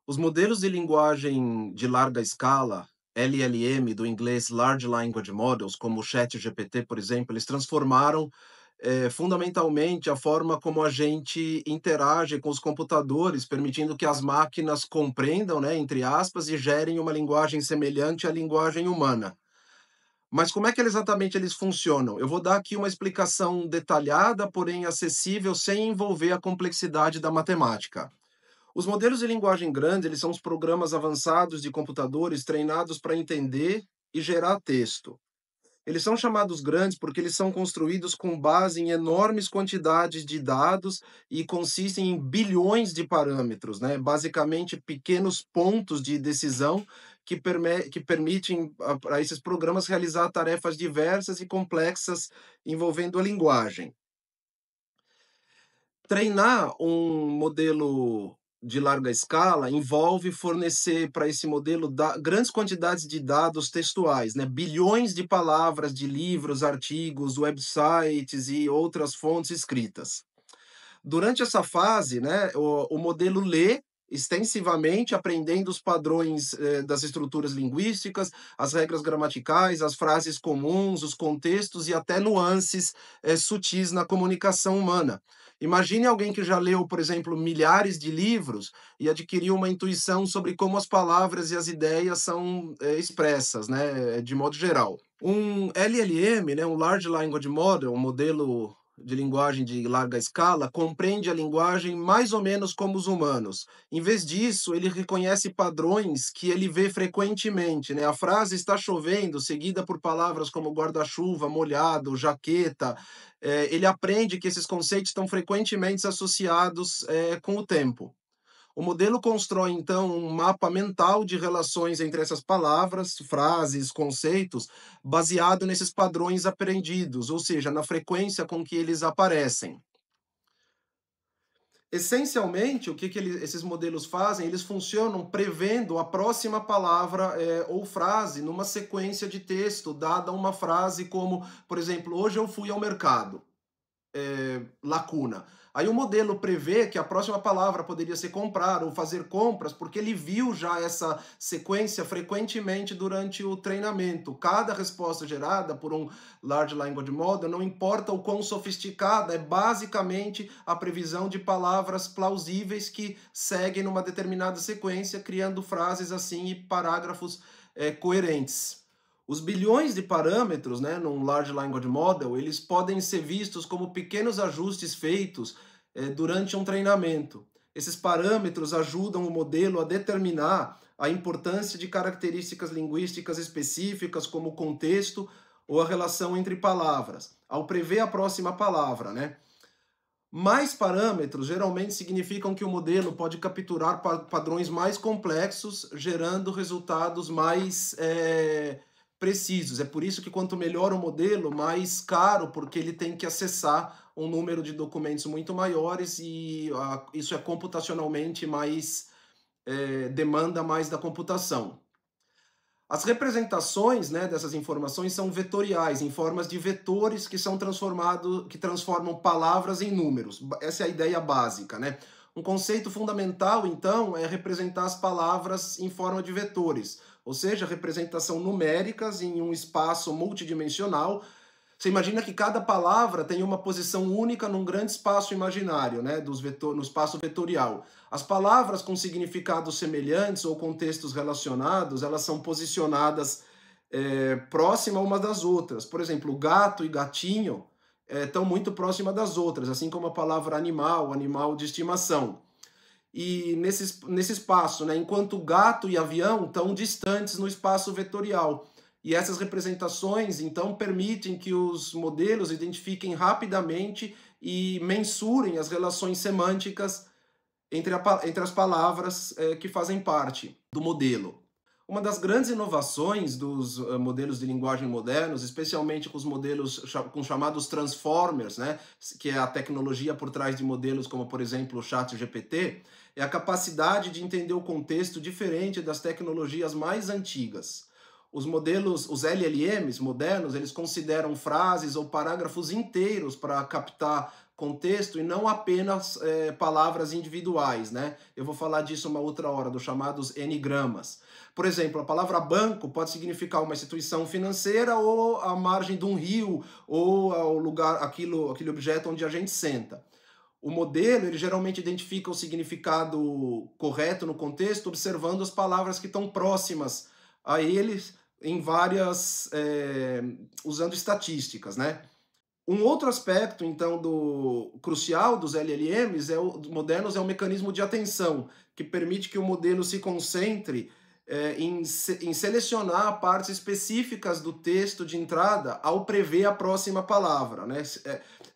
Os modelos de linguagem de larga escala, LLM, do inglês Large Language Models, como o ChatGPT, por exemplo, eles transformaram, fundamentalmente a forma como a gente interage com os computadores, permitindo que as máquinas compreendam, né, entre aspas, e gerem uma linguagem semelhante à linguagem humana. Mas como é que exatamente eles funcionam? Eu vou dar aqui uma explicação detalhada, porém acessível, sem envolver a complexidade da matemática. Os modelos de linguagem grande, eles são os programas avançados de computadores treinados para entender e gerar texto. Eles são chamados grandes porque eles são construídos com base em enormes quantidades de dados e consistem em bilhões de parâmetros, né? Basicamente pequenos pontos de decisão que permitem para esses programas realizar tarefas diversas e complexas envolvendo a linguagem. Treinar um modelo de larga escala envolve fornecer para esse modelo grandes quantidades de dados textuais, né? Bilhões de palavras de livros, artigos, websites e outras fontes escritas. Durante essa fase, né, o modelo lê extensivamente, aprendendo os padrões das estruturas linguísticas, as regras gramaticais, as frases comuns, os contextos e até nuances sutis na comunicação humana. Imagine alguém que já leu, por exemplo, milhares de livros e adquiriu uma intuição sobre como as palavras e as ideias são expressas, né, de modo geral. Um LLM, né, um Large Language Model, um modelo de linguagem de larga escala, compreende a linguagem mais ou menos como os humanos. Em vez disso, ele reconhece padrões que ele vê frequentemente, né? A frase está chovendo, seguida por palavras como guarda-chuva, molhado, jaqueta. Ele aprende que esses conceitos estão frequentemente associados com o tempo. O modelo constrói, então, um mapa mental de relações entre essas palavras, frases, conceitos, baseado nesses padrões aprendidos, ou seja, na frequência com que eles aparecem. Essencialmente, o que esses modelos fazem? Eles funcionam prevendo a próxima palavra ou frase numa sequência de texto, dada uma frase como, por exemplo, hoje eu fui ao mercado. Lacuna. Aí o modelo prevê que a próxima palavra poderia ser comprar ou fazer compras, porque ele viu já essa sequência frequentemente durante o treinamento. Cada resposta gerada por um Large Language Model, não importa o quão sofisticada, é basicamente a previsão de palavras plausíveis que seguem numa determinada sequência, criando frases assim e parágrafos coerentes. Os bilhões de parâmetros, né, num Large Language Model, eles podem ser vistos como pequenos ajustes feitos durante um treinamento. Esses parâmetros ajudam o modelo a determinar a importância de características linguísticas específicas, como o contexto ou a relação entre palavras, ao prever a próxima palavra, né? Mais parâmetros geralmente significam que o modelo pode capturar padrões mais complexos, gerando resultados mais precisos. É por isso que quanto melhor o modelo, mais caro, porque ele tem que acessar um número de documentos muito maiores e isso é computacionalmente mais, demanda mais da computação. As representações, né, dessas informações são vetoriais, em formas de vetores que transformam palavras em números. Essa é a ideia básica, né? Um conceito fundamental, então, é representar as palavras em forma de vetores, ou seja, representação numéricas em um espaço multidimensional. Você imagina que cada palavra tem uma posição única num grande espaço imaginário, né, no espaço vetorial. As palavras com significados semelhantes ou contextos relacionados, elas são posicionadas próxima umas das outras. Por exemplo, gato e gatinho estão muito próximas das outras, assim como a palavra animal, animal de estimação. E nesse espaço, né, enquanto gato e avião estão distantes no espaço vetorial. E essas representações, então, permitem que os modelos identifiquem rapidamente e mensurem as relações semânticas entre as palavras que fazem parte do modelo. Uma das grandes inovações dos modelos de linguagem modernos, especialmente com os modelos com chamados transformers, né, que é a tecnologia por trás de modelos como, por exemplo, o ChatGPT, é a capacidade de entender o contexto diferente das tecnologias mais antigas. Os modelos, os LLMs modernos, eles consideram frases ou parágrafos inteiros para captar contexto e não apenas palavras individuais, né? Eu vou falar disso uma outra hora, dos chamados N-gramas. Por exemplo, a palavra banco pode significar uma instituição financeira ou a margem de um rio ou o lugar, aquele objeto onde a gente senta. O modelo, ele geralmente identifica o significado correto no contexto, observando as palavras que estão próximas a eles em várias, usando estatísticas, né? Um outro aspecto, então, crucial dos LLMs modernos é o mecanismo de atenção, que permite que o modelo se concentre em selecionar partes específicas do texto de entrada ao prever a próxima palavra, né?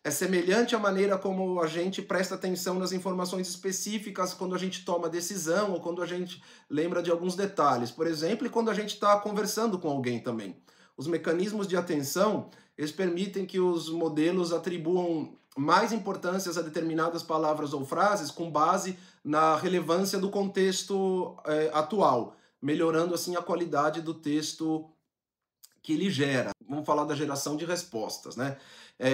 É semelhante à maneira como a gente presta atenção nas informações específicas quando a gente toma decisão ou quando a gente lembra de alguns detalhes, por exemplo, e quando a gente está conversando com alguém também. Os mecanismos de atenção, eles permitem que os modelos atribuam mais importâncias a determinadas palavras ou frases com base na relevância do contexto atual, melhorando assim a qualidade do texto que ele gera. Vamos falar da geração de respostas, né?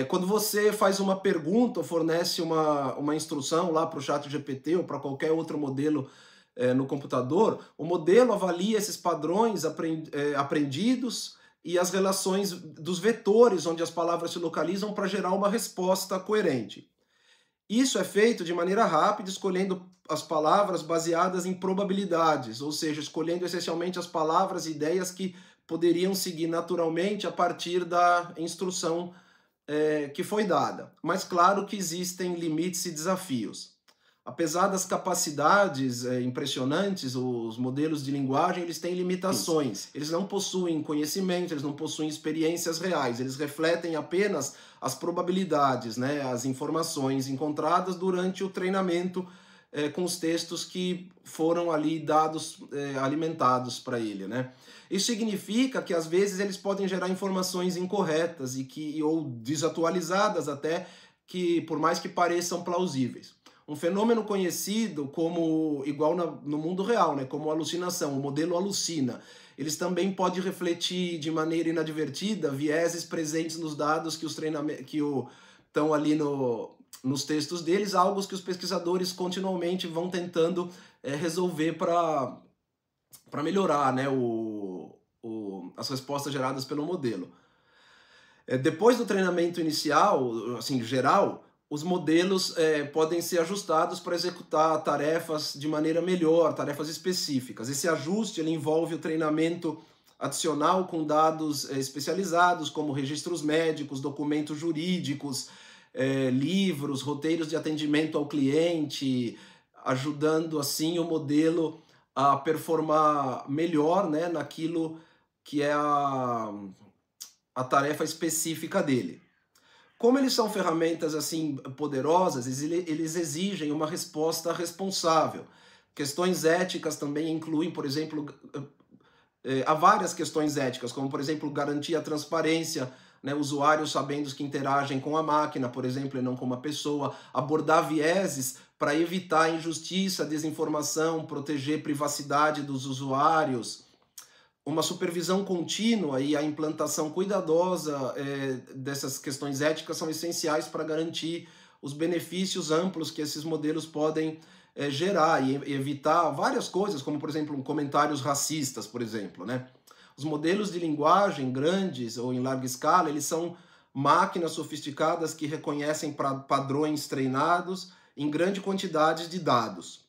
Quando você faz uma pergunta ou fornece uma instrução lá para o chat GPT ou para qualquer outro modelo no computador, o modelo avalia esses padrões aprendidos e as relações dos vetores onde as palavras se localizam para gerar uma resposta coerente. Isso é feito de maneira rápida, escolhendo as palavras baseadas em probabilidades, ou seja, escolhendo essencialmente as palavras e ideias que poderiam seguir naturalmente a partir da instrução que foi dada. Mas claro que existem limites e desafios. Apesar das capacidades impressionantes, os modelos de linguagem eles têm limitações. Eles não possuem conhecimento, eles não possuem experiências reais, eles refletem apenas as probabilidades, né, as informações encontradas durante o treinamento com os textos que foram ali dados, alimentados para ele, né? Isso significa que às vezes eles podem gerar informações incorretas ou desatualizadas até, que por mais que pareçam plausíveis. Um fenômeno conhecido como, igual no mundo real, né, como alucinação, o modelo alucina. Eles também podem refletir de maneira inadvertida vieses presentes nos dados que estão ali nos textos deles, algo que os pesquisadores continuamente vão tentando resolver para melhorar, né, as respostas geradas pelo modelo. Depois do treinamento inicial, assim, geral, os modelos podem ser ajustados para executar tarefas de maneira melhor, tarefas específicas. Esse ajuste ele envolve o treinamento adicional com dados especializados, como registros médicos, documentos jurídicos, livros, roteiros de atendimento ao cliente, ajudando assim o modelo a performar melhor, né, naquilo que é a tarefa específica dele. Como eles são ferramentas assim poderosas, eles exigem uma resposta responsável. Questões éticas também incluem, por exemplo, há várias questões éticas, como por exemplo garantir a transparência, né, usuários sabendo que interagem com a máquina, por exemplo, e não com uma pessoa, abordar vieses para evitar injustiça, desinformação, proteger privacidade dos usuários, uma supervisão contínua e a implantação cuidadosa dessas questões éticas são essenciais para garantir os benefícios amplos que esses modelos podem gerar e evitar várias coisas, como, por exemplo, comentários racistas, por exemplo, né? Os modelos de linguagem grandes ou em larga escala, eles são máquinas sofisticadas que reconhecem padrões treinados em grande quantidade de dados.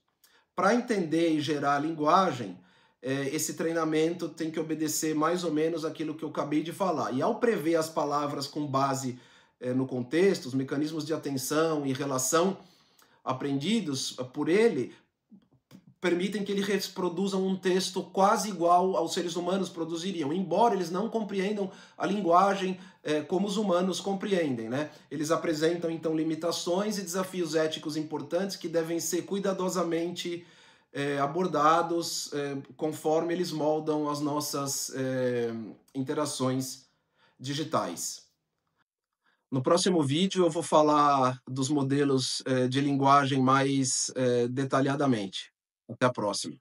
Para entender e gerar a linguagem, esse treinamento tem que obedecer mais ou menos aquilo que eu acabei de falar. E ao prever as palavras com base no contexto, os mecanismos de atenção e relação aprendidos por ele permitem que ele reproduza um texto quase igual aos seres humanos produziriam, embora eles não compreendam a linguagem como os humanos compreendem, né? Eles apresentam, então, limitações e desafios éticos importantes que devem ser cuidadosamente abordados conforme eles moldam as nossas interações digitais. No próximo vídeo eu vou falar dos modelos de linguagem mais detalhadamente. Até a próxima.